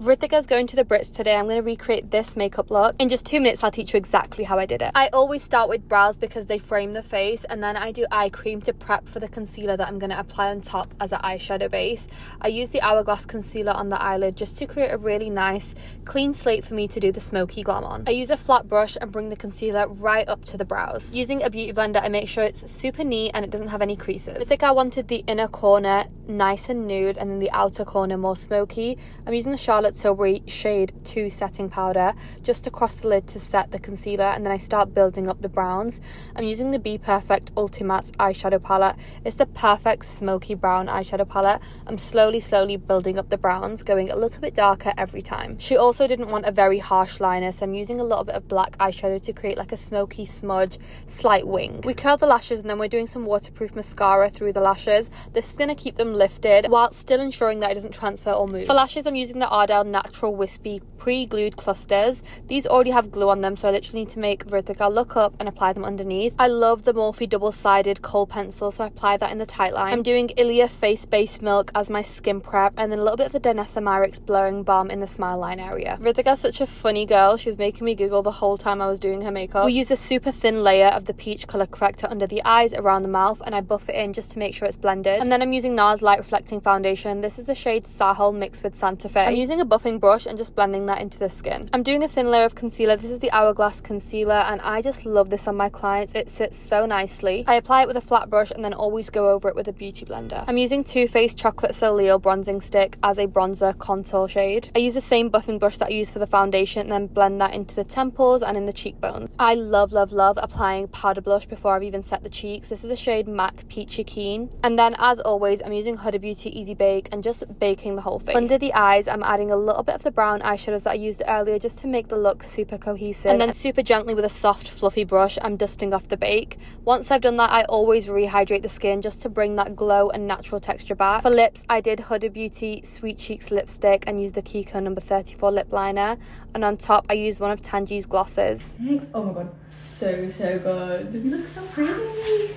Vritika's going to the Brits today. I'm going to recreate this makeup look. In just 2 minutes, I'll teach you exactly how I did it. I always start with brows because they frame the face, and then I do eye cream to prep for the concealer that I'm going to apply on top as an eyeshadow base. I use the Hourglass concealer on the eyelid just to create a really nice, clean slate for me to do the smoky glam on. I use a flat brush and bring the concealer right up to the brows. Using a beauty blender, I make sure it's super neat and it doesn't have any creases. Vritika wanted the inner corner nice and nude and then the outer corner more smoky. I'm using the Charlotte Tilbury shade 2 setting powder just across the lid to set the concealer, and then I start building up the browns. I'm using the Be Perfect Ultimates eyeshadow palette. It's the perfect smoky brown eyeshadow palette. I'm slowly building up the browns, going a little bit darker every time. She also didn't want a very harsh liner, so I'm using a little bit of black eyeshadow to create like a smoky smudge, slight wing. We curl the lashes and then we're doing some waterproof mascara through the lashes. This is going to keep them lifted while still ensuring that it doesn't transfer or move. For lashes, I'm using the Ardell Natural Wispy pre-glued clusters. These already have glue on them, so I literally need to make Vritika look up and apply them underneath. I love the Morphe double-sided kohl pencil, so I apply that in the tight line. I'm doing Ilia Face Base Milk as my skin prep, and then a little bit of the Danessa Myricks blurring balm in the smile line area. Vritika's such a funny girl. She was making me giggle the whole time I was doing her makeup. We use a super thin layer of the peach color corrector under the eyes, around the mouth, and I buff it in just to make sure it's blended. And then I'm using NARS Light Reflecting Foundation. This is the shade Sahel mixed with Santa Fe. I'm using a buffing brush and just blending that into the skin. I'm doing a thin layer of concealer. This is the Hourglass concealer, and I just love this on my clients. It sits so nicely. I apply it with a flat brush and then always go over it with a beauty blender. I'm using Too Faced Chocolate Soleil bronzing stick as a bronzer contour shade. I use the same buffing brush that I use for the foundation and then blend that into the temples and in the cheekbones. I love applying powder blush before I've even set the cheeks. This is the shade MAC Peachy Keen. And then, as always, I'm using Huda Beauty Easy Bake and just baking the whole face. Under the eyes, I'm adding a little bit of the brown eyeshadows that I used earlier just to make the look super cohesive. And then super gently with a soft fluffy brush, I'm dusting off the bake. Once I've done that, I always rehydrate the skin just to bring that glow and natural texture back. For lips, I did Huda Beauty Sweet Cheeks lipstick and used the Kiko number 34 lip liner. And on top, I used one of Tangi's glosses. Thanks. Oh my god, so good. You look so pretty.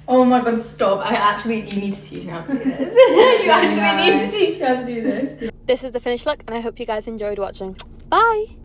Oh my god, stop. You need to teach me how to do this. You actually need to teach me how to do this. This is the finished look, and I hope you guys enjoyed watching. Bye!